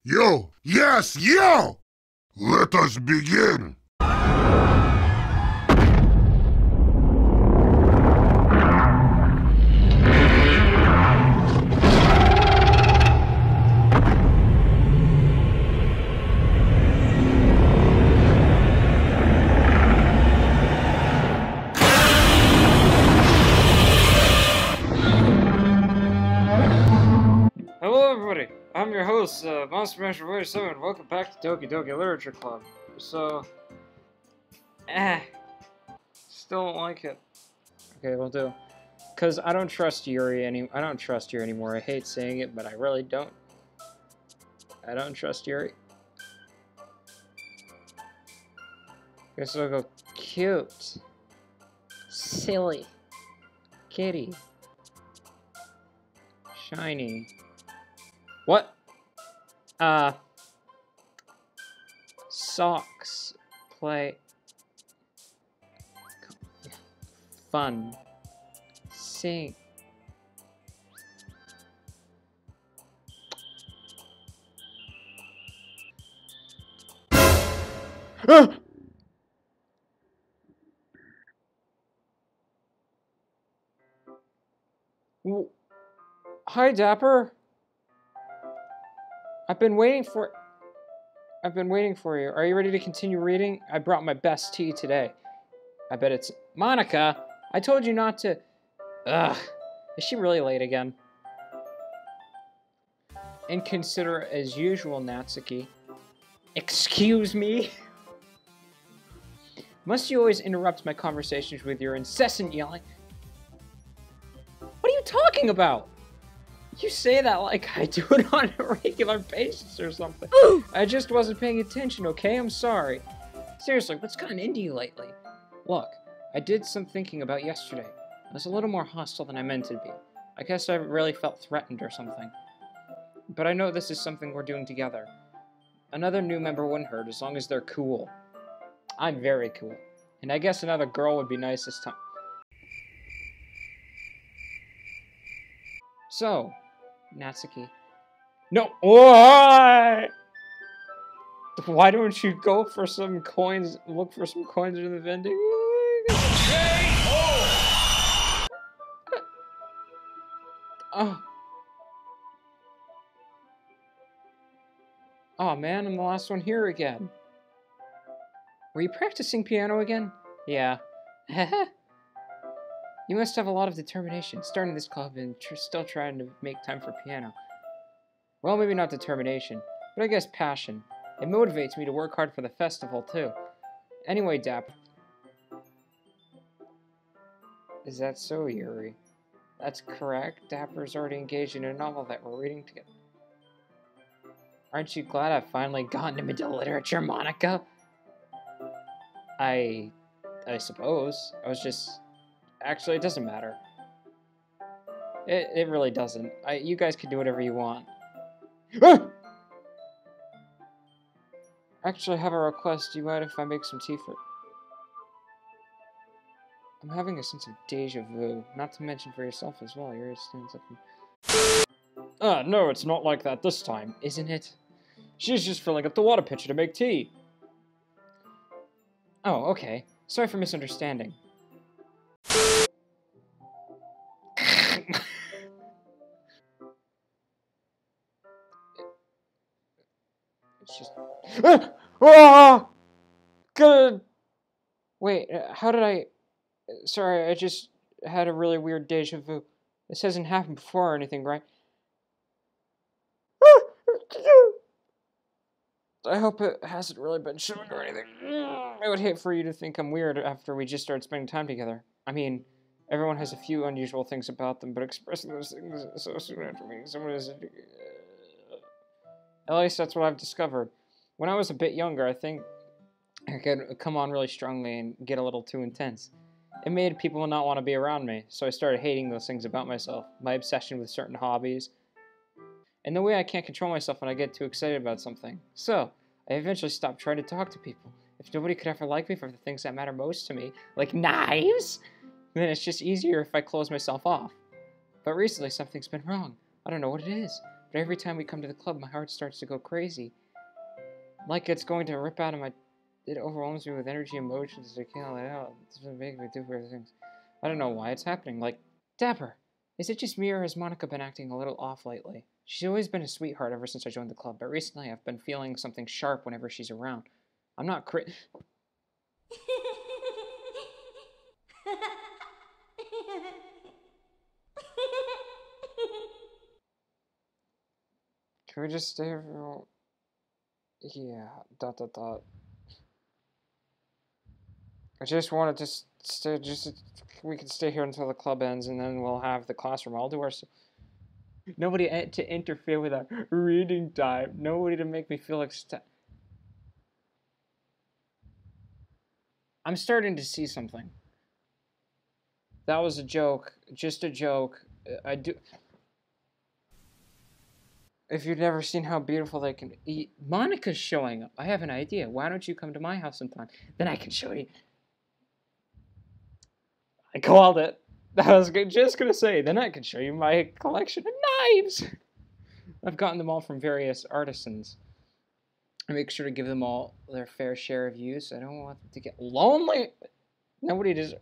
Yo! Yes, yo! Let us begin! Hello everybody, I'm your host, Monster Master 47. Welcome back to Doki Literature Club. So, still don't like it. Okay, we'll do. Cause I don't trust Yuri I don't trust Yuri anymore. I hate saying it, but I really don't. I don't trust Yuri. Guess I'll go cute, silly, kitty, shiny. What? Socks, play, fun, sing. Hi, Dapper. I've been waiting for you. Are you ready to continue reading? I brought my best tea today. I bet it's... Monika! I told you not to... Ugh. Is she really late again? Inconsiderate as usual, Natsuki. Excuse me? Must you always interrupt my conversations with your incessant yelling? What are you talking about? You say that like I do it on a regular basis or something. I just wasn't paying attention, okay? I'm sorry. Seriously, what's gotten into you lately? Look, I did some thinking about yesterday. I was a little more hostile than I meant to be. I guess I really felt threatened or something. But I know this is something we're doing together. Another new member wouldn't hurt as long as they're cool. I'm very cool. And I guess another girl would be nice this time. So, Natsuki. No! Why? Why don't you go for some coins? Look for some coins in the vending. Oh. Oh man, I'm the last one here again. Were you practicing piano again? Yeah. You must have a lot of determination, starting this club and still trying to make time for piano. Well, maybe not determination, but I guess passion. It motivates me to work hard for the festival, too. Anyway, Dap. Is that so, Yuri? That's correct. Dapper's already engaged in a novel that we're reading together. Aren't you glad I've finally gotten him into literature, Monika? I suppose. I was just... Actually, it doesn't matter. It really doesn't. You guys can do whatever you want. Actually, I have a request. Do you mind if I make some tea for... I'm having a sense of deja vu. Not to mention for yourself as well. You're doing something... no, it's not like that this time, isn't it? She's just filling up the water pitcher to make tea. Oh, okay. Sorry for misunderstanding. It's just... Good. Wait, how did I... Sorry, I just had a really weird deja vu. This hasn't happened before or anything, right? I hope it hasn't really been showing or anything. I would hate for you to think I'm weird after we just started spending time together. I mean, everyone has a few unusual things about them, but expressing those things so soon after meeting someone is... At least that's what I've discovered. When I was a bit younger, I think I could come on really strongly and get a little too intense. It made people not want to be around me, so I started hating those things about myself. My obsession with certain hobbies, and the way I can't control myself when I get too excited about something. So, I eventually stopped trying to talk to people. If nobody could ever like me for the things that matter most to me, like knives, then it's just easier if I close myself off. But recently, something's been wrong. I don't know what it is, But every time we come to the club, my heart starts to go crazy. Like it's going to rip out of my... It overwhelms me with energy and emotions. I can't let out. It's been making me do weird things. I don't know why it's happening. Like, Dapper, is it just me or has Monika been acting a little off lately? She's always been a sweetheart ever since I joined the club, but recently I've been feeling something sharp whenever she's around. I'm not Can we just stay here for... Yeah, ... I just wanted to stay, we can stay here until the club ends, and then we'll have the classroom. I'll do our... Nobody to interfere with our reading time. Nobody to make me feel like... I'm starting to see something. That was a joke. Just a joke. I do... If you've never seen how beautiful they can eat... Monika's showing up. I have an idea. Why don't you come to my house sometime? Then I can show you... I called it. I was just going to say, then I can show you my collection of knives. I've gotten them all from various artisans. I make sure to give them all their fair share of use. I don't want them to get lonely. Nobody does.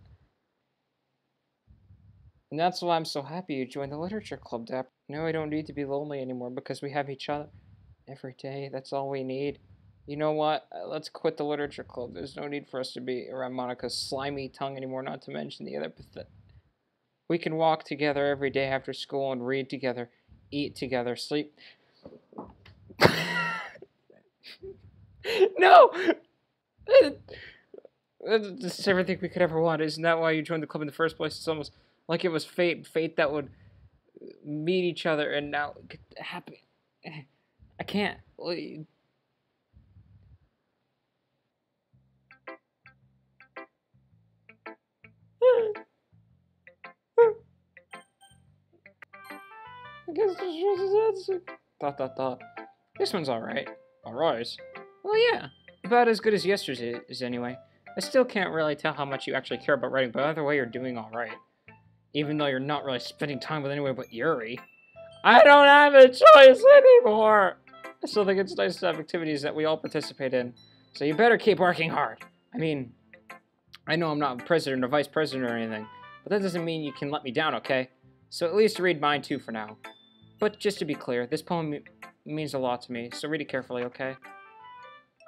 And that's why I'm so happy you joined the literature club, Dapper. Now I don't need to be lonely anymore because we have each other every day. That's all we need. You know what? Let's quit the literature club. There's no need for us to be around Monika's slimy tongue anymore, not to mention the other We can walk together every day after school and read together, eat together, sleep. No! This is everything we could ever want. Isn't that why you joined the club in the first place? It's almost like it was fate. Fate that would meet each other and now happy. I can't. I guess This one's alright. Alright? Well, yeah. About as good as yesterday's anyway. I still can't really tell how much you actually care about writing, but either way you're doing alright. Even though you're not really spending time with anyone but Yuri. I don't have a choice anymore! I still think it's nice to have activities that we all participate in. So you better keep working hard. I mean, I know I'm not president or vice president or anything, but that doesn't mean you can let me down, okay? So at least read mine too for now. But just to be clear, this poem means a lot to me, so read it carefully, okay?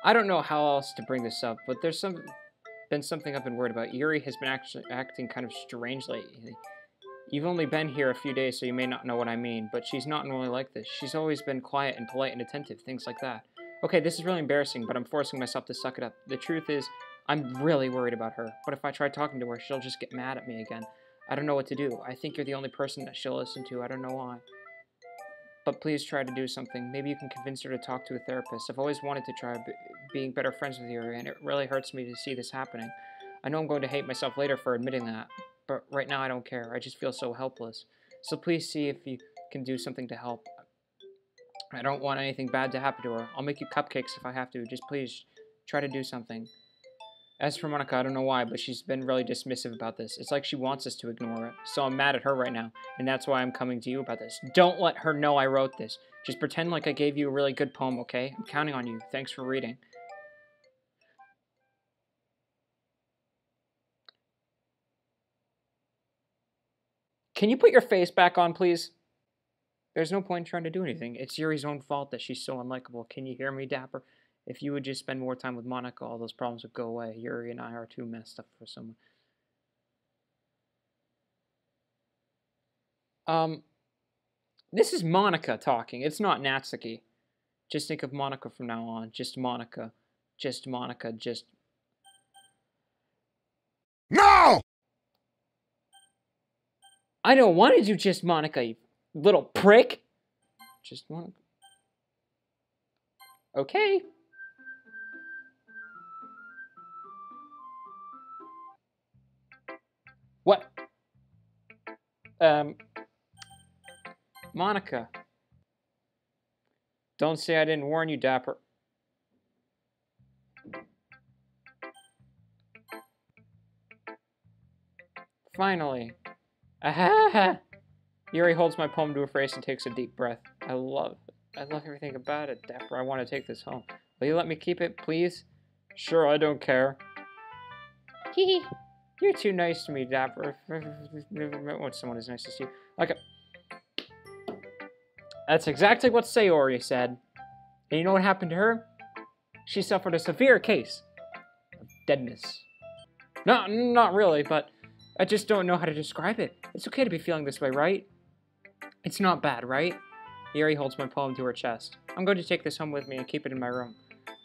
I don't know how else to bring this up, but there's been something I've been worried about. Yuri has been actually acting kind of strange lately. You've only been here a few days, so you may not know what I mean, but she's not normally like this. She's always been quiet and polite and attentive, things like that. Okay, this is really embarrassing, but I'm forcing myself to suck it up. The truth is, I'm really worried about her. What if I try talking to her? She'll just get mad at me again. I don't know what to do. I think you're the only person that she'll listen to. I don't know why. But please try to do something. Maybe you can convince her to talk to a therapist. I've always wanted to try being better friends with Yuri, and it really hurts me to see this happening. I know I'm going to hate myself later for admitting that, but right now I don't care. I just feel so helpless. So please see if you can do something to help. I don't want anything bad to happen to her. I'll make you cupcakes if I have to. Just please try to do something. As for Monika, I don't know why, but she's been really dismissive about this. It's like she wants us to ignore it. So I'm mad at her right now, and that's why I'm coming to you about this. Don't let her know I wrote this. Just pretend like I gave you a really good poem, okay? I'm counting on you. Thanks for reading. Can you put your face back on, please? There's no point in trying to do anything. It's Yuri's own fault that she's so unlikable. Can you hear me, Dapper? If you would just spend more time with Monika, all those problems would go away. Yuri and I are too messed up for someone. This is Monika talking. It's not Natsuki. Just think of Monika from now on. Just Monika. Just Monika. Just... No! I don't want to do just Monika, you little prick. Just Monika. Okay. What? Monika. Don't say I didn't warn you, Dapper. Finally. Ahaha. Yuri holds my palm to her face and takes a deep breath. I love everything about it, Dapper. I want to take this home. Will you let me keep it, please? Sure, I don't care. Hee. You're too nice to me, Dapper. I've never met with someone as nice as you. Okay. That's exactly what Sayori said. And you know what happened to her? She suffered a severe case of deadness. No, not really, but I just don't know how to describe it. It's okay to be feeling this way, right? It's not bad, right? Yuri holds my palm to her chest. I'm going to take this home with me and keep it in my room.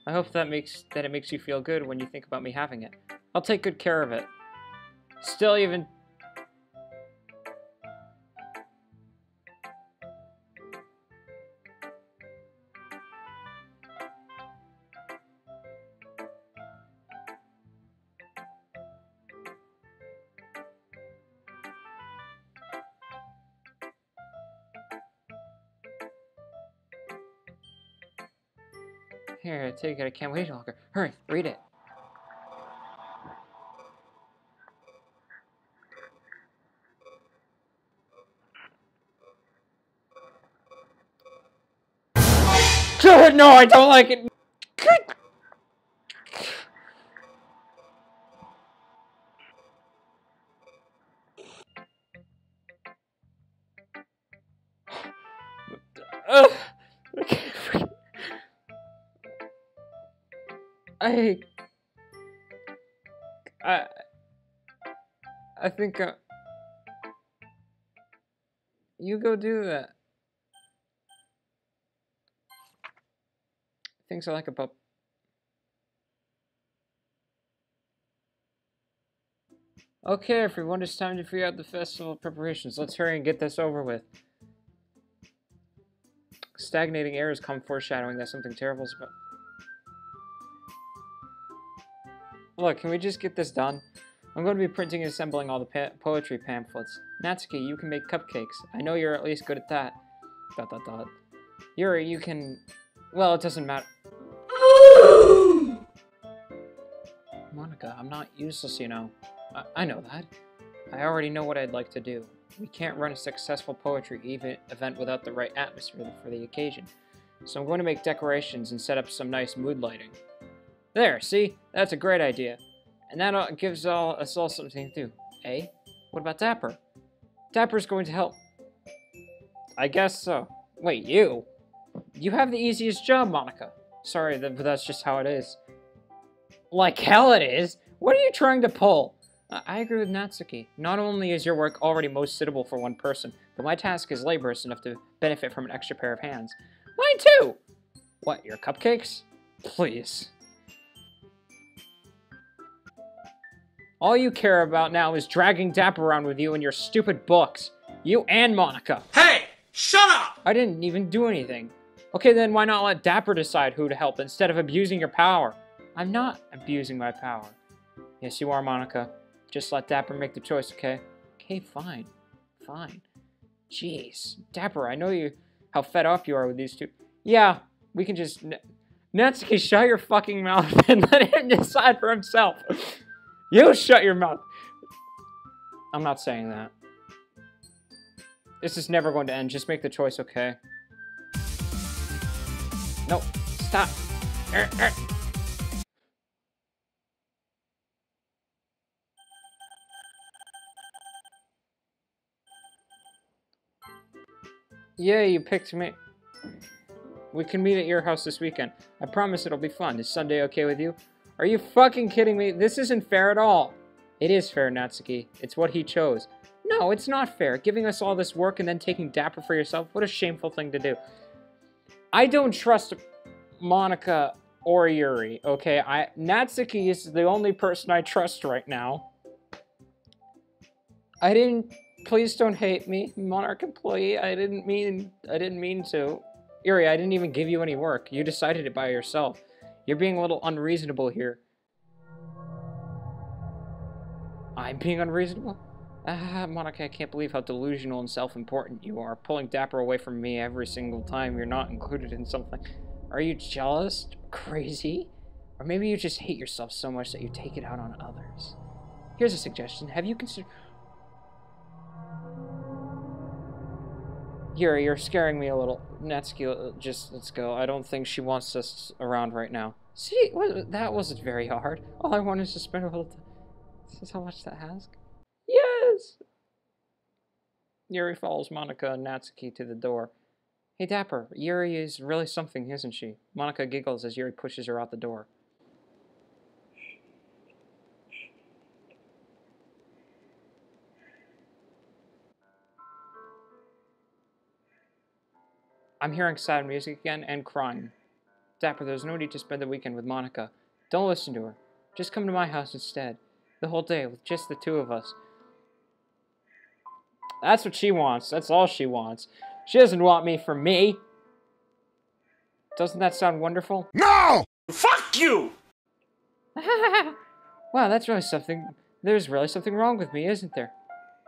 I hope that it makes you feel good when you think about me having it. I'll take good care of it. Still even... Here, take it. I can't wait longer. Hurry, read it. No, I don't like it. I think you go do that. Things I like about... Okay, everyone, it's time to figure out the festival preparations. Let's hurry and get this over with. Stagnating air has come foreshadowing that something terrible is about... Look, can we just get this done? I'm going to be printing and assembling all the poetry pamphlets. Natsuki, you can make cupcakes. I know you're at least good at that. ... Yuri, you can... Well, it doesn't matter. Monika, I'm not useless, you know. I know that. I already know what I'd like to do. We can't run a successful poetry event without the right atmosphere for the occasion. So I'm going to make decorations and set up some nice mood lighting. There, see? That's a great idea. And that gives us all something to do. Eh? What about Dapper? Dapper's going to help. I guess so. Wait, you? You have the easiest job, Monika. Sorry, but that's just how it is. Like hell it is? What are you trying to pull? I agree with Natsuki. Not only is your work already most suitable for one person, but my task is laborious enough to benefit from an extra pair of hands. Mine too! What, your cupcakes? Please. All you care about now is dragging Dapper around with you and your stupid books. You and Monika. Hey! Shut up! I didn't even do anything. Okay, then why not let Dapper decide who to help instead of abusing your power? I'm not abusing my power. Yes, you are, Monika. Just let Dapper make the choice, okay? Okay, fine. Fine. Jeez. Dapper, I know how fed up you are with these two. Yeah, we can just... Natsuki, shut your fucking mouth and let him decide for himself. You shut your mouth. I'm not saying that. This is never going to end. Just make the choice, okay? No, stop. Yeah, you picked me. We can meet at your house this weekend. I promise it'll be fun. Is Sunday okay with you? Are you fucking kidding me? This isn't fair at all. It is fair, Natsuki. It's what he chose. No, it's not fair. Giving us all this work and then taking Dapper for yourself. What a shameful thing to do. I don't trust Monika or Yuri, okay? Natsuki is the only person I trust right now. Please don't hate me, Monarch employee. I didn't mean to. Yuri, I didn't even give you any work. You decided it by yourself. You're being a little unreasonable here. I'm being unreasonable? Monika, I can't believe how delusional and self-important you are, pulling Dapper away from me every single time you're not included in something. Are you jealous? Crazy? Or maybe you just hate yourself so much that you take it out on others. Here's a suggestion. Have you considered... Yuri, you're scaring me a little. Natsuki, just let's go. I don't think she wants us around right now. See, that wasn't very hard. All I wanted is to spend a little time. This is how much that has. Yes! Yuri follows Monika and Natsuki to the door. Hey, Dapper, Yuri is really something, isn't she? Monika giggles as Yuri pushes her out the door. I'm hearing sad music again and crying. Dapper, there's no need to spend the weekend with Monika. Don't listen to her. Just come to my house instead. The whole day with just the two of us. That's what she wants. That's all she wants. She doesn't want me for me. Doesn't that sound wonderful? No! Fuck you! Wow, that's really something. There's really something wrong with me, isn't there?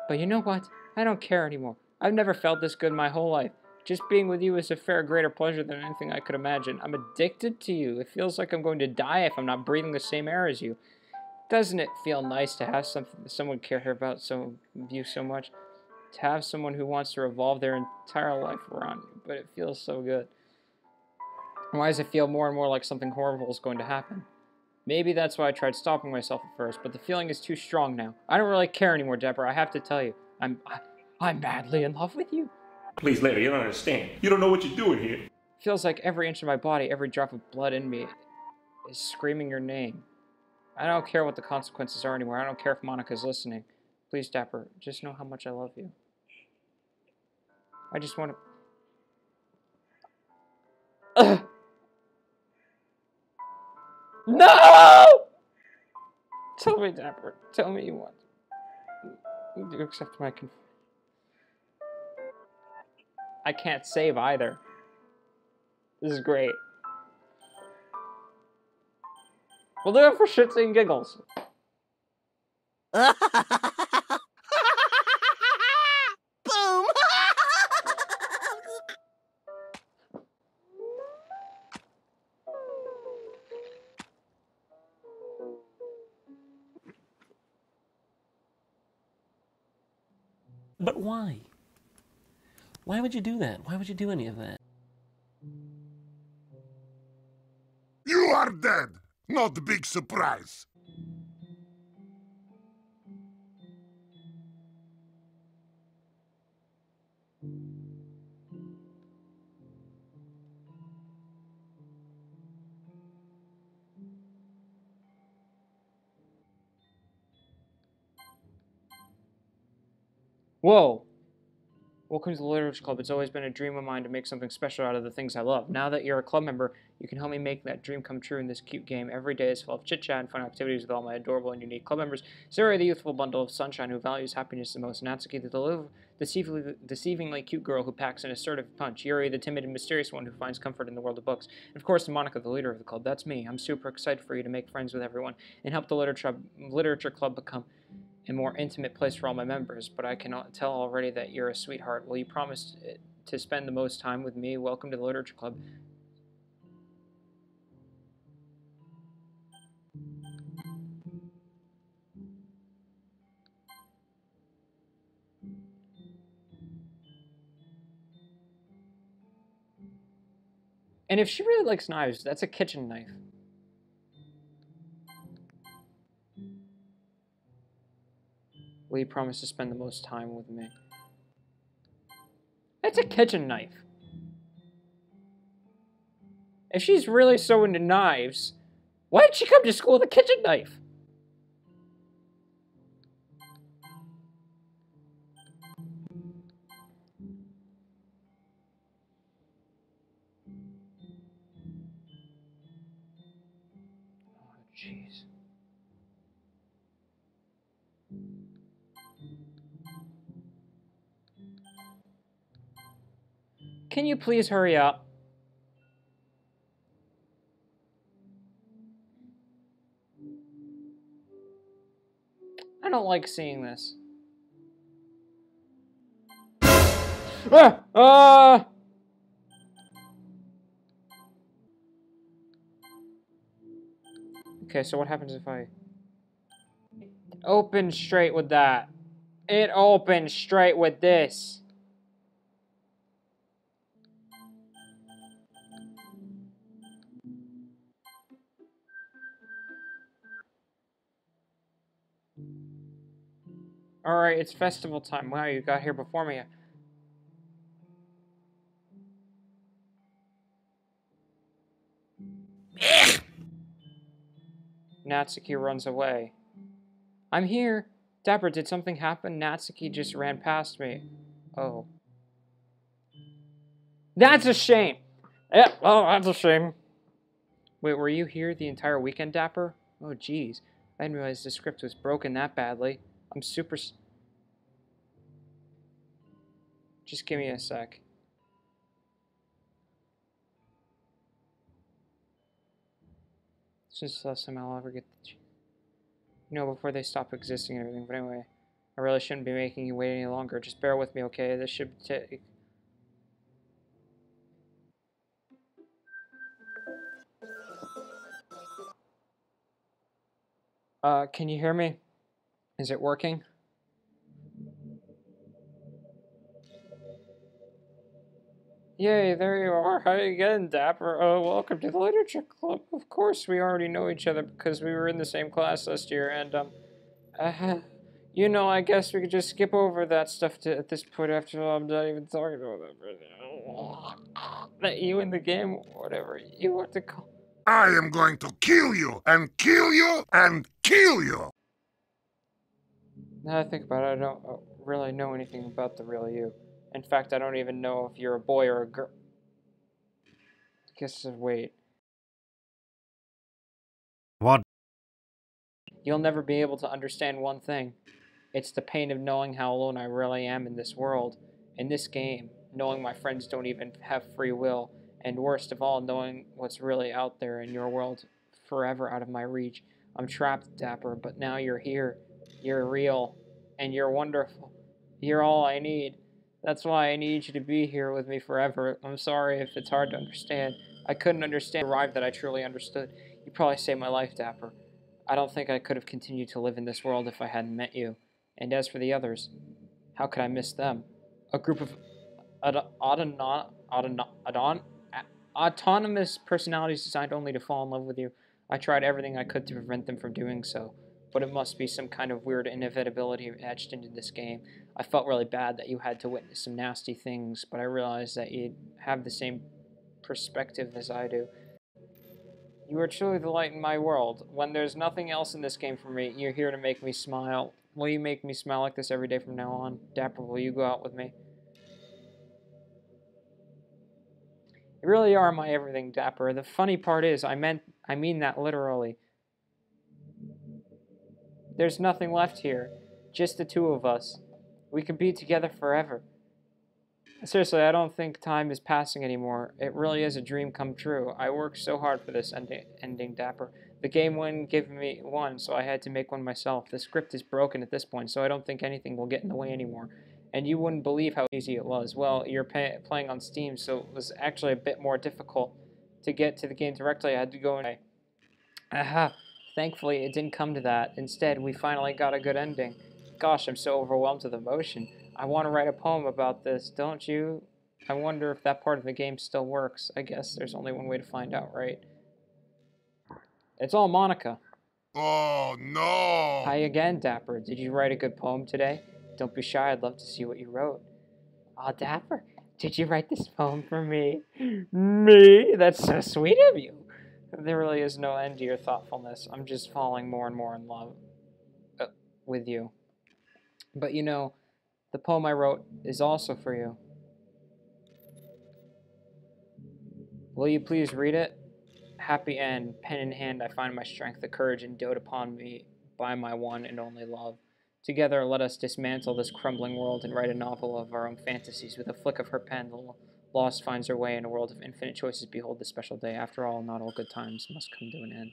But you know what? I don't care anymore. I've never felt this good my whole life. Just being with you is a far greater pleasure than anything I could imagine. I'm addicted to you. It feels like I'm going to die if I'm not breathing the same air as you. Doesn't it feel nice to have someone care about you so much? To have someone who wants to revolve their entire life around you, but it feels so good. Why does it feel more and more like something horrible is going to happen? Maybe that's why I tried stopping myself at first, but the feeling is too strong now. I don't really care anymore, Deborah. I have to tell you. I'm madly in love with you. Please, lady, you don't understand. You don't know what you're doing here. Feels like every inch of my body, every drop of blood in me is screaming your name. I don't care what the consequences are anymore. I don't care if Monika's listening. Please, Dapper, just know how much I love you. I just want to... No! Tell me, Dapper. Tell me you want to accept my confession. I can't save either. This is great. We'll do it for shits and giggles. Boom! But why? Why would you do that? Why would you do any of that? You are dead! Not a big surprise. Whoa. Welcome to the Literature Club. It's always been a dream of mine to make something special out of the things I love. Now that you're a club member, you can help me make that dream come true in this cute game. Every day is full of chit-chat and fun activities with all my adorable and unique club members. Zuri, the youthful bundle of sunshine who values happiness the most. Natsuki, the deceivingly cute girl who packs an assertive punch. Yuri, the timid and mysterious one who finds comfort in the world of books. And of course, Monika, the leader of the club. That's me. I'm super excited for you to make friends with everyone and help the Literature Club become a more intimate place for all my members, but I can tell already that you're a sweetheart. Will you promise to spend the most time with me? Welcome to the Literature Club. And if she really likes knives, that's a kitchen knife. Will you promise to spend the most time with me? That's a kitchen knife. If she's really so into knives, why did she come to school with a kitchen knife? Oh, jeez. Can you please hurry up? I don't like seeing this. Okay, so what happens if I... Open straight with that. It opens straight with this. Alright, it's festival time. Wow, you got here before me. Natsuki runs away. I'm here. Dapper, did something happen? Natsuki just ran past me. Oh. That's a shame! Yeah, oh, that's a shame. Wait, were you here the entire weekend, Dapper? Oh, jeez. I didn't realize the script was broken that badly. I'm super... Just give me a sec. Since the last time I'll ever get the... You know, before they stop existing and everything. But anyway, I really shouldn't be making you wait any longer. Just bear with me, okay? This should take... can you hear me? Is it working? Yay, there you are. Hi again, Dapper. Welcome to the Literature Club. Of course, we already know each other because we were in the same class last year, and, you know, I guess we could just skip over that stuff at this point after all. I'm not even talking about that. That you in the game, whatever you want to call. I am going to kill you, and kill you, and kill you! Now that I think about it, I don't really know anything about the real you. In fact, I don't even know if you're a boy or a girl. I guess, wait. What? You'll never be able to understand one thing. It's the pain of knowing how alone I really am in this world, in this game, knowing my friends don't even have free will, and worst of all, knowing what's really out there in your world, forever out of my reach. I'm trapped, Dapper, but now you're here. You're real, and you're wonderful. You're all I need. That's why I need you to be here with me forever. I'm sorry if it's hard to understand. I couldn't understand arrived that I truly understood. You probably saved my life, Dapper. I don't think I could have continued to live in this world if I hadn't met you. And as for the others, how could I miss them? A group of autonomous personalities designed only to fall in love with you. I tried everything I could to prevent them from doing so, but it must be some kind of weird inevitability etched into this game. I felt really bad that you had to witness some nasty things, but I realized that you'd have the same perspective as I do. You are truly the light in my world. When there's nothing else in this game for me, you're here to make me smile. Will you make me smile like this every day from now on? Dapper, will you go out with me? You really are my everything, Dapper. The funny part is, I mean that literally. There's nothing left here. Just the two of us. We could be together forever. Seriously, I don't think time is passing anymore. It really is a dream come true. I worked so hard for this ending, Dapper. The game wouldn't give me one, so I had to make one myself. The script is broken at this point, so I don't think anything will get in the way anymore. And you wouldn't believe how easy it was. Well, you're playing on Steam, so it was actually a bit more difficult to get to the game directly. I had to go in. Aha! Thankfully, it didn't come to that. Instead, we finally got a good ending. Gosh, I'm so overwhelmed with emotion. I want to write a poem about this, don't you? I wonder if that part of the game still works. I guess there's only one way to find out, right? It's all Monika. Oh, no! Hi again, Dapper. Did you write a good poem today? Don't be shy, I'd love to see what you wrote. Aw, Dapper, did you write this poem for me? Me? That's so sweet of you. There really is no end to your thoughtfulness. I'm just falling more and more in love with you. But you know, the poem I wrote is also for you. Will you please read it? Happy end, pen in hand, I find my strength, the courage endowed upon me by my one and only love. Together, let us dismantle this crumbling world and write a novel of our own fantasies. With a flick of her pen, the lost finds her way in a world of infinite choices. Behold the special day. After all, not all good times must come to an end.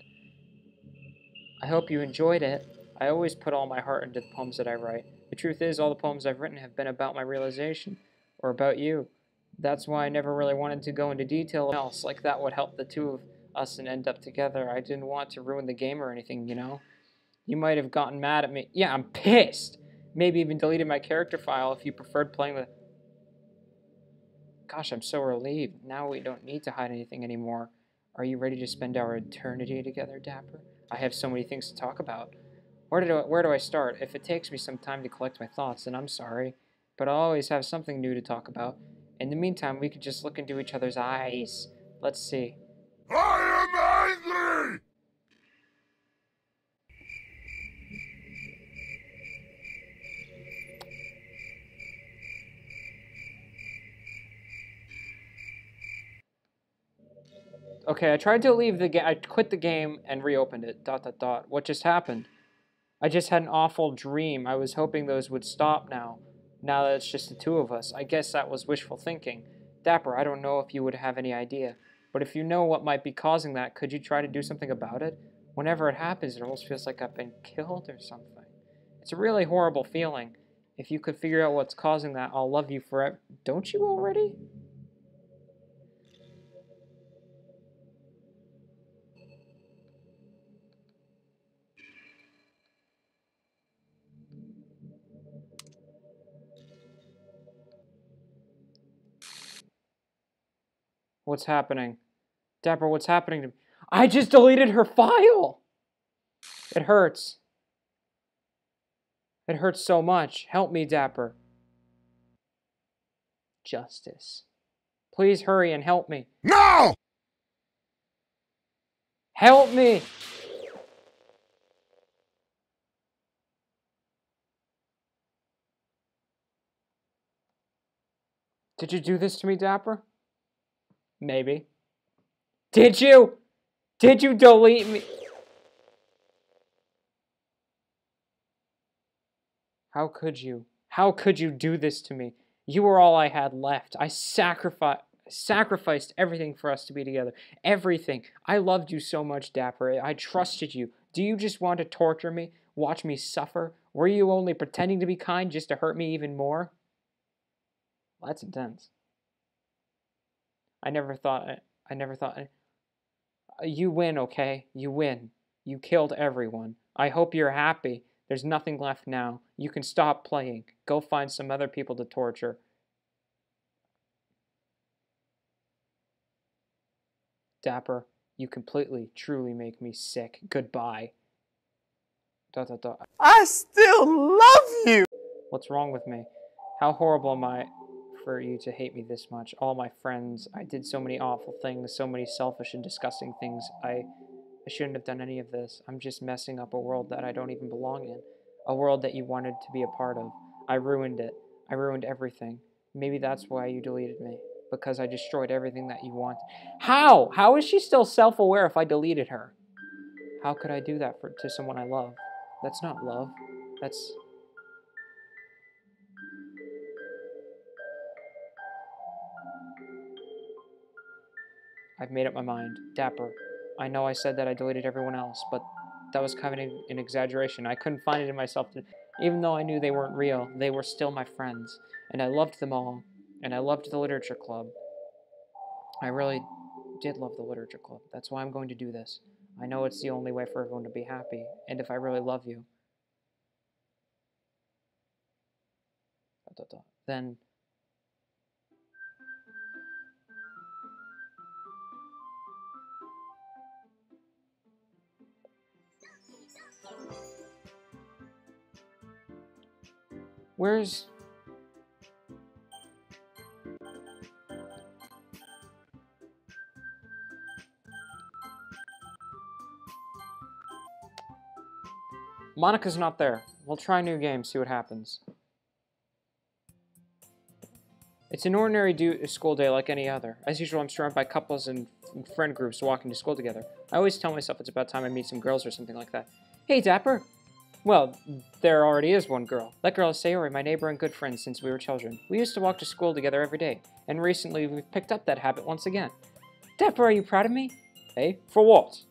I hope you enjoyed it. I always put all my heart into the poems that I write. The truth is, all the poems I've written have been about my realization, or about you. That's why I never really wanted to go into detail else, like that would help the two of us and end up together. I didn't want to ruin the game or anything, you know? You might have gotten mad at me. Yeah, I'm pissed! Maybe even deleted my character file if you preferred playing with... Gosh, I'm so relieved. Now we don't need to hide anything anymore. Are you ready to spend our eternity together, Dapper? I have so many things to talk about. Where do I start? If it takes me some time to collect my thoughts, then I'm sorry. But I'll always have something new to talk about. In the meantime, we could just look into each other's eyes. Let's see. I am angry! Okay, I tried to leave the game. I quit the game and reopened it. ... What just happened? I just had an awful dream. I was hoping those would stop now. Now that it's just the two of us. I guess that was wishful thinking. Dapper, I don't know if you would have any idea. But if you know what might be causing that, could you try to do something about it? Whenever it happens, it almost feels like I've been killed or something. It's a really horrible feeling. If you could figure out what's causing that, I'll love you forever. Don't you already? What's happening? Dapper, what's happening to me? I just deleted her file! It hurts. It hurts so much. Help me, Dapper. Justice. Please hurry and help me. No! Help me! Did you do this to me, Dapper? Maybe. Did you? Did you delete me? How could you? How could you do this to me? You were all I had left. I sacrificed everything for us to be together. Everything. I loved you so much, Dapper. I trusted you. Do you just want to torture me? Watch me suffer? Were you only pretending to be kind just to hurt me even more? Well, that's intense. I never thought... You win, okay? You win. You killed everyone. I hope you're happy. There's nothing left now. You can stop playing. Go find some other people to torture. Dapper, you completely, truly make me sick. Goodbye. ... I still love you! What's wrong with me? How horrible am I for you to hate me this much? All my friends, I did so many awful things, so many selfish and disgusting things. I shouldn't have done any of this. I'm just messing up a world that I don't even belong in. A world that you wanted to be a part of. I ruined it. I ruined everything. Maybe that's why you deleted me. Because I destroyed everything that you wanted. How? How is she still self-aware if I deleted her? How could I do that to someone I love? That's not love. That's... I've made up my mind. Dapper, I know I said that I deleted everyone else, but that was kind of an exaggeration. I couldn't find it in myself to... Even though I knew they weren't real, they were still my friends. And I loved them all. And I loved the literature club. I really did love the literature club. That's why I'm going to do this. I know it's the only way for everyone to be happy. And if I really love you, then... Where's... Monika's not there. We'll try a new game, see what happens. It's an ordinary school day like any other. As usual, I'm surrounded by couples and friend groups walking to school together. I always tell myself it's about time I meet some girls or something like that. Hey, Dapper! Well, there already is one girl. That girl is Sayori, my neighbor and good friend since we were children. We used to walk to school together every day, and recently we've picked up that habit once again. Dapper, are you proud of me? Hey, for what?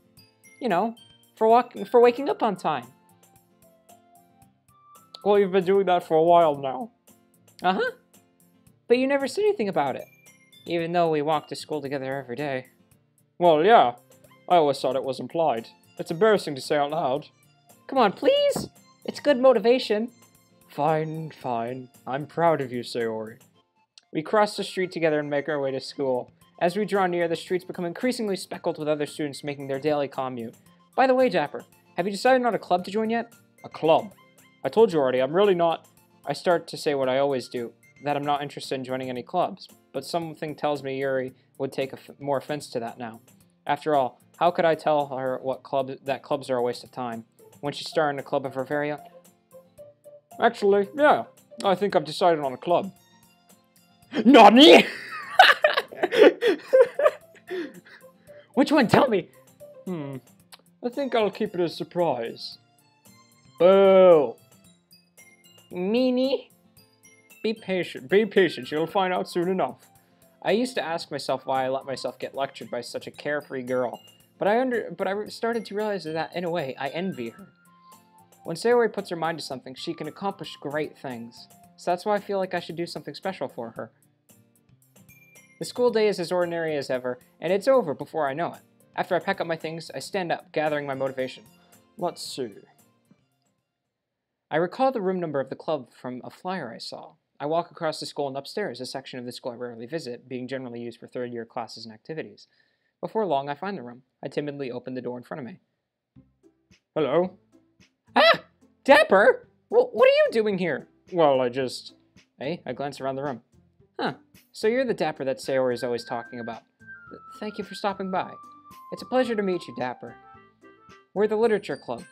You know, for waking up on time. Well, you've been doing that for a while now. Uh-huh. But you never said anything about it. Even though we walk to school together every day. Well, yeah. I always thought it was implied. It's embarrassing to say out loud. Come on, please! It's good motivation. Fine, fine. I'm proud of you, Sayori. We cross the street together and make our way to school. As we draw near, the streets become increasingly speckled with other students making their daily commute. By the way, Dapper, have you decided on a club to join yet? A club. I told you already, I'm really not... I start to say what I always do, that I'm not interested in joining any clubs. But something tells me Yuri would take more offense to that now. After all, how could I tell her that clubs are a waste of time, when she's starting a club of her very own? Actually, yeah, I think I've decided on a club. NANI?! Which one? Tell me! I think I'll keep it a surprise. Boo! Meanie? Be patient, you'll find out soon enough. I used to ask myself why I let myself get lectured by such a carefree girl, but I started to realize that, in a way, I envy her. When Sayori puts her mind to something, she can accomplish great things, so that's why I feel like I should do something special for her. The school day is as ordinary as ever, and it's over before I know it. After I pack up my things, I stand up, gathering my motivation. Let's see. I recall the room number of the club from a flyer I saw. I walk across the school and upstairs, a section of the school I rarely visit, being generally used for third-year classes and activities. Before long, I find the room. I timidly open the door in front of me. Hello? Ah! Dapper! What are you doing here? Well, I glance around the room. Huh. So you're the Dapper that Sayori is always talking about. Thank you for stopping by. It's a pleasure to meet you, Dapper. We're the Literature Club.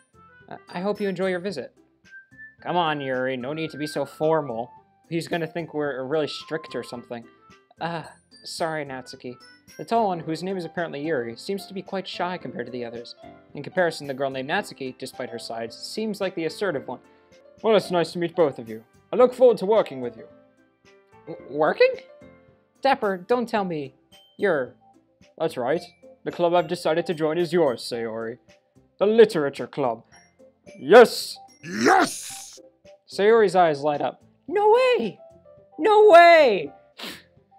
I hope you enjoy your visit. Come on, Yuri. No need to be so formal. He's gonna think we're really strict or something. Sorry, Natsuki. The tall one, whose name is apparently Yuri, seems to be quite shy compared to the others. In comparison, the girl named Natsuki, despite her size, seems like the assertive one. Well, it's nice to meet both of you. I look forward to working with you. Working? Dapper, don't tell me. That's right. The club I've decided to join is yours, Sayori. The Literature Club. Yes! Yes! Sayori's eyes light up. No way! No way!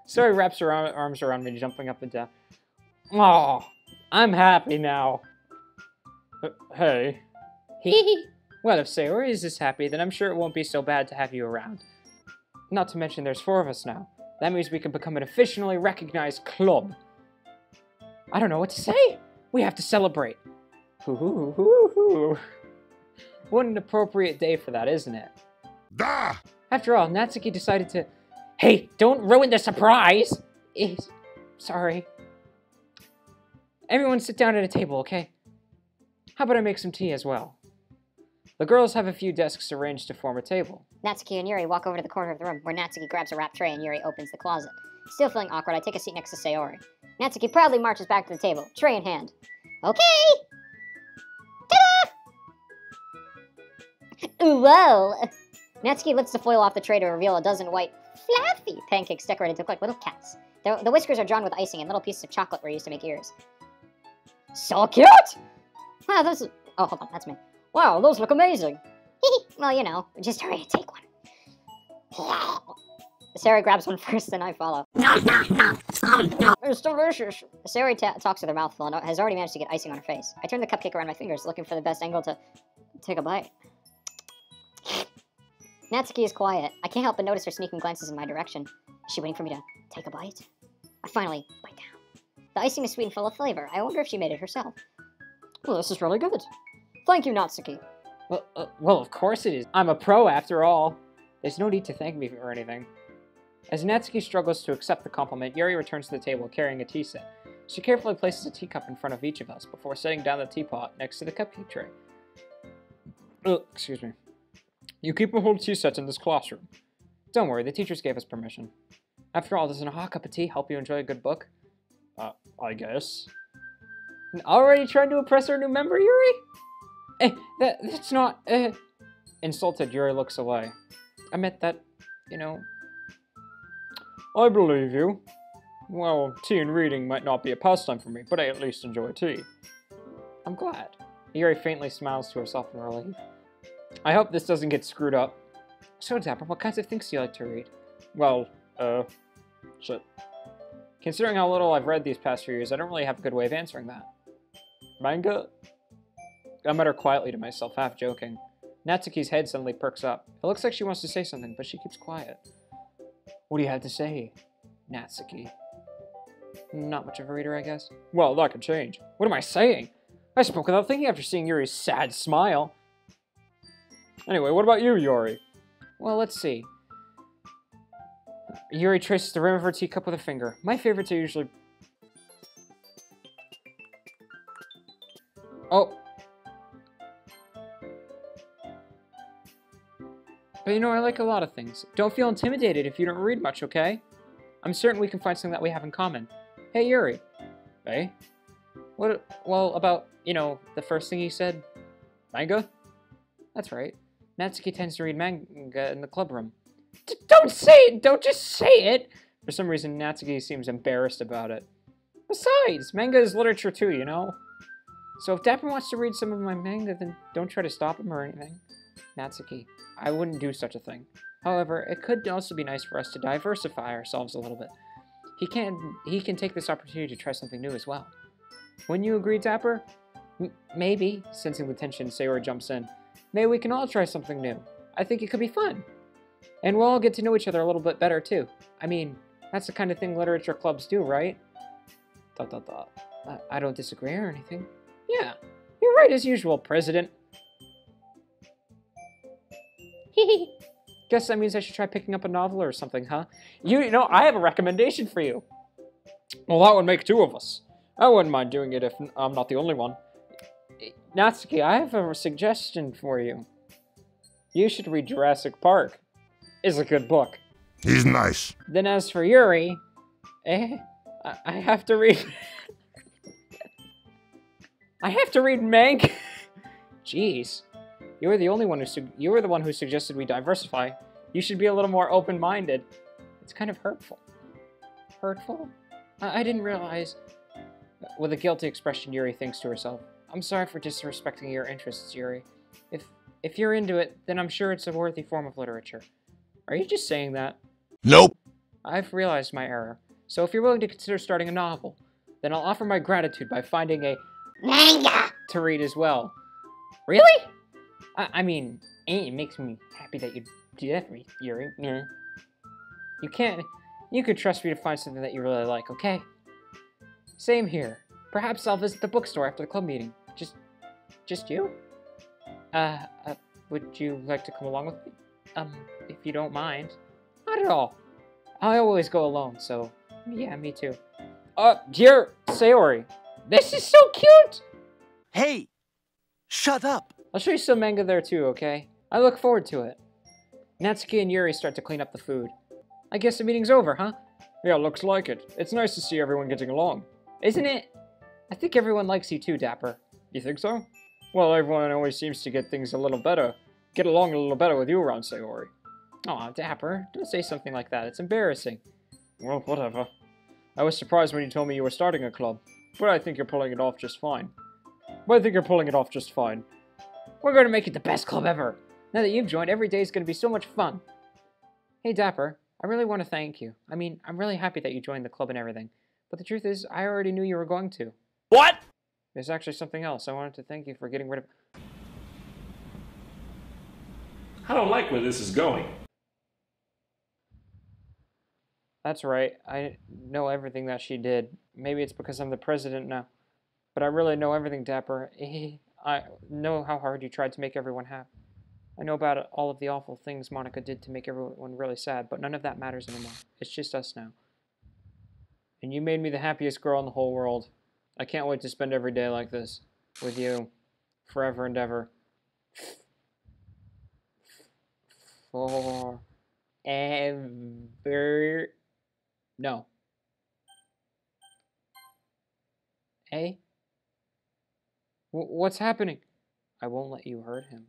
Sayori wraps her arms around me, jumping up and down. Oh, I'm happy now. Hey. Hee. Well, if Sayori is this happy, then I'm sure it won't be so bad to have you around. Not to mention there's 4 of us now. That means we can become an officially recognized club. I don't know what to say. We have to celebrate. Hoo. What an appropriate day for that, isn't it? Da! After all, Natsuki decided to... Hey, don't ruin the surprise! Sorry. Everyone sit down at a table, okay? How about I make some tea as well? The girls have a few desks arranged to form a table. Natsuki and Yuri walk over to the corner of the room, where Natsuki grabs a wrap tray and Yuri opens the closet. Still feeling awkward, I take a seat next to Sayori. Natsuki proudly marches back to the table, tray in hand. Okay! Ta-da! Whoa! Natsuki lifts the foil off the tray to reveal a dozen white, fluffy pancakes decorated to look like little cats. The whiskers are drawn with icing, and little pieces of chocolate were used to make ears. So cute! Wow, those... Oh, hold on, that's me. Wow, those look amazing. Well, you know, just hurry and take one. Sayori grabs one first, and I follow. It's delicious. Sayori talks with her mouth full and has already managed to get icing on her face. I turn the cupcake around my fingers, looking for the best angle to take a bite. Natsuki is quiet. I can't help but notice her sneaking glances in my direction. Is she waiting for me to take a bite? I finally bite down. The icing is sweet and full of flavor. I wonder if she made it herself. Well, this is really good. Thank you, Natsuki. Well, of course it is. I'm a pro, after all. There's no need to thank me or anything. As Natsuki struggles to accept the compliment, Yuri returns to the table carrying a tea set. She carefully places a teacup in front of each of us before setting down the teapot next to the cupcake tray. Excuse me. You keep a whole tea set in this classroom. Don't worry, the teachers gave us permission. After all, doesn't a hot cup of tea help you enjoy a good book? I guess. Already trying to impress our new member, Yuri? That's not, Insulted, Yuri looks away. I meant that, you know... I believe you. Well, tea and reading might not be a pastime for me, but I at least enjoy tea. I'm glad. Yuri faintly smiles to herself in relief. I hope this doesn't get screwed up. So, Dapper, what kinds of things do you like to read? Well, shit. Considering how little I've read these past few years, I don't really have a good way of answering that. Manga? I mutter quietly to myself, half joking. Natsuki's head suddenly perks up. It looks like she wants to say something, but she keeps quiet. What do you have to say, Natsuki? Not much of a reader, I guess. Well, that could change. What am I saying? I spoke without thinking after seeing Yuri's sad smile. Anyway, what about you, Yuri? Well, let's see. Yuri traces the rim of her teacup with a finger. My favorites are usually... Oh. But you know, I like a lot of things. Don't feel intimidated if you don't read much, okay? I'm certain we can find something that we have in common. Hey, Yuri. Hey? What, well, about, you know, the first thing you said? Manga? That's right. Natsuki tends to read manga in the club room. Don't say it! Don't just say it! For some reason, Natsuki seems embarrassed about it. Besides, manga is literature too, you know? So if Dapper wants to read some of my manga, then don't try to stop him or anything. Natsuki, I wouldn't do such a thing. However, it could also be nice for us to diversify ourselves a little bit. He can take this opportunity to try something new as well. Wouldn't you agree, Dapper? Maybe, sensing the tension, Sayori jumps in. Maybe we can all try something new. I think it could be fun. And we'll all get to know each other a little bit better, too. I mean, that's the kind of thing literature clubs do, right? I don't disagree or anything. Yeah, you're right as usual, President. Guess that means I should try picking up a novel or something, huh? You know, I have a recommendation for you. Well, that would make two of us. I wouldn't mind doing it if I'm not the only one. Natsuki, I have a suggestion for you. You should read Jurassic Park. It's a good book. He's nice. Then as for Yuri, I have to read... I have to read manga. Jeez. You were the one who suggested we diversify. You should be a little more open-minded. It's kind of hurtful. Hurtful? I didn't realize... With a guilty expression, Yuri thinks to herself, I'm sorry for disrespecting your interests, Yuri. If you're into it, then I'm sure it's a worthy form of literature. Are you just saying that? Nope. I've realized my error. So if you're willing to consider starting a novel, then I'll offer my gratitude by finding a manga to read as well. Really? I mean, it makes me happy that you do that for me, Yuri. Yeah. You could trust me to find something that you really like, okay? Same here. Perhaps I'll visit the bookstore after the club meeting. Just you? Would you like to come along with me? If you don't mind. Not at all. I always go alone, so yeah, me too. Dear Sayori, this is so cute! Hey! Shut up! I'll show you some manga there too, okay? I look forward to it. Natsuki and Yuri start to clean up the food. I guess the meeting's over, huh? Yeah, looks like it. It's nice to see everyone getting along. Isn't it? I think everyone likes you too, Dapper. You think so? Well, everyone always seems to get things a little better. Get along a little better with you around, Sayori. Aw, Dapper, don't say something like that. It's embarrassing. Well, whatever. I was surprised when you told me you were starting a club, but I think you're pulling it off just fine. We're going to make it the best club ever. Now that you've joined, every day is going to be so much fun. Hey, Dapper, I really want to thank you. I mean, I'm really happy that you joined the club and everything. But the truth is, I already knew you were going to. What? There's actually something else. I wanted to thank you for getting rid of... I don't like where this is going. That's right. I know everything that she did. Maybe it's because I'm the president now. But I really know everything, Dapper. I know how hard you tried to make everyone happy. I know about all of the awful things Monika did to make everyone really sad, but none of that matters anymore. It's just us now. And you made me the happiest girl in the whole world. I can't wait to spend every day like this. With you. Forever and ever. Forever. No. Hey? What's happening? I won't let you hurt him.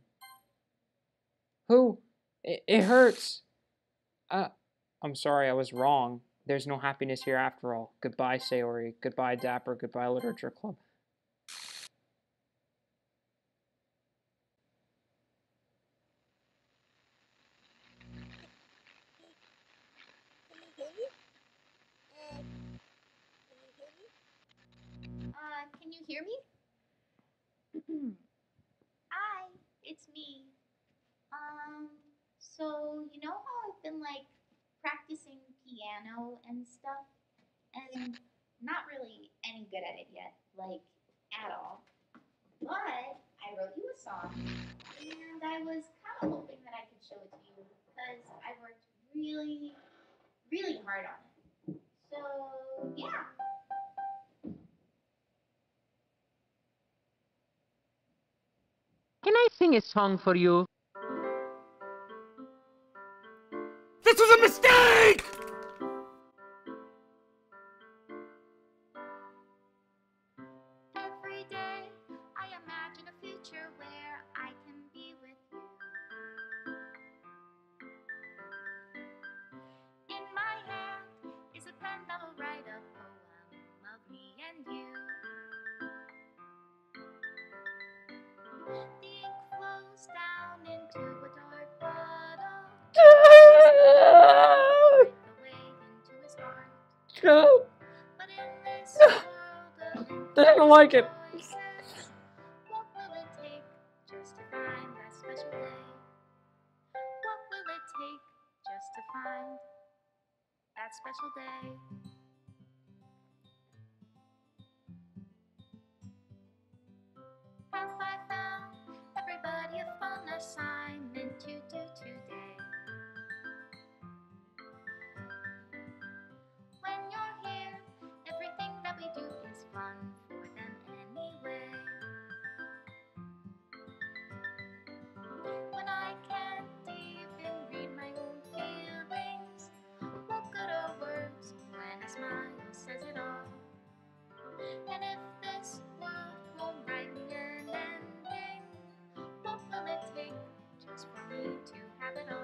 Who? It hurts. I'm sorry, I was wrong. There's no happiness here after all. Goodbye, Sayori. Goodbye, Dapper. Goodbye, Literature Club. Can you hear me? Hi, it's me. So you know how I've been like practicing piano and stuff, and not really any good at it yet, like at all. But I wrote you a song, and I was kind of hoping that I could show it to you because I worked really, really hard on it. So, yeah. Can I sing a song for you? This was a mistake! Every day I imagine a future where I can be with you. In my hand is a pen that'll write a poem of me and you. The ink flows down into a dark bottle. Right away into his heart. No, But in this world of I don't like it. choices, what will it take just to find that special day? What will it take just to find that special day? Have I found everybody a fun assignment to do today? When you're here, everything that we do is fun for them anyway. When I can't even read my own feelings, what good are words when a smile says it all? And if this world won't write me an ending, what will it take just for me to have it all?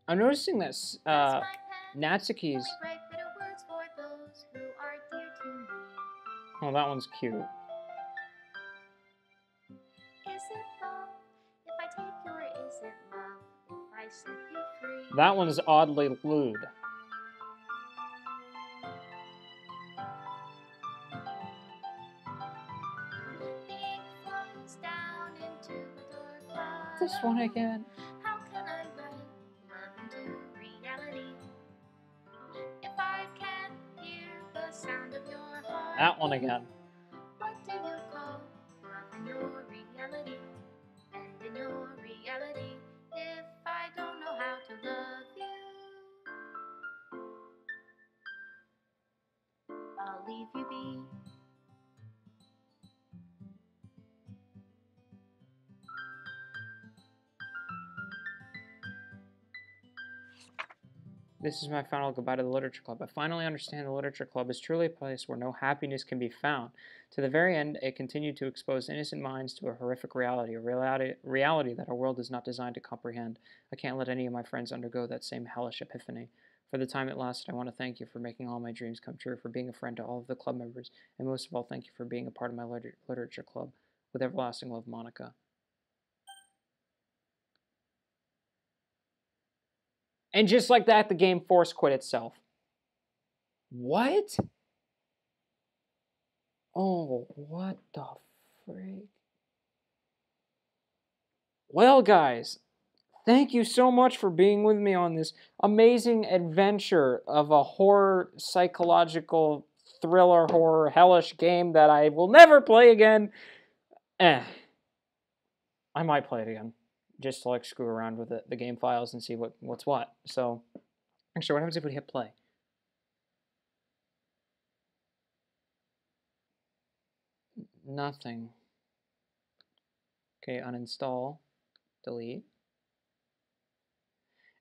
I'm noticing that That's my pen. Natsuki's. Only write bitter words for those who are dear to me. Oh, that one's cute. Is it love if I take you, or is it love if I set you free? That one is oddly lewd. The ink flows down into the dark bottle. This one again. How can I write love into reality if I can't hear the sound of your heart? That one again. What do you call love in your reality? And in your reality, if I don't know how to love you, I'll leave you be. This is my final goodbye to the Literature Club. I finally understand the Literature Club is truly a place where no happiness can be found. To the very end, it continued to expose innocent minds to a horrific reality, a reality that our world is not designed to comprehend. I can't let any of my friends undergo that same hellish epiphany. For the time it lasted, I want to thank you for making all my dreams come true, for being a friend to all of the club members, and most of all, thank you for being a part of my Literature Club. With everlasting love, Monika. And just like that, the game force quit itself. What? Oh, what the frig? Well, guys, thank you so much for being with me on this amazing adventure of a horror, psychological, thriller, horror, hellish game that I will never play again. I might play it again, just to like screw around with the game files and see what's what. So, actually, what happens if we hit play? Nothing. Okay, uninstall, delete.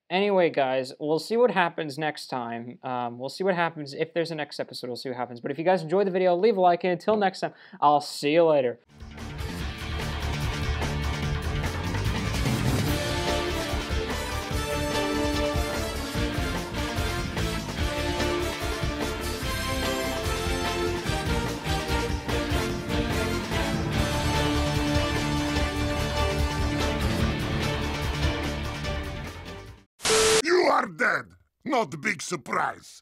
Anyway, guys, we'll see what happens next time. We'll see what happens. If there's a next episode, we'll see what happens. But if you guys enjoyed the video, leave a like, and until next time, I'll see you later. You are dead! Not big surprise.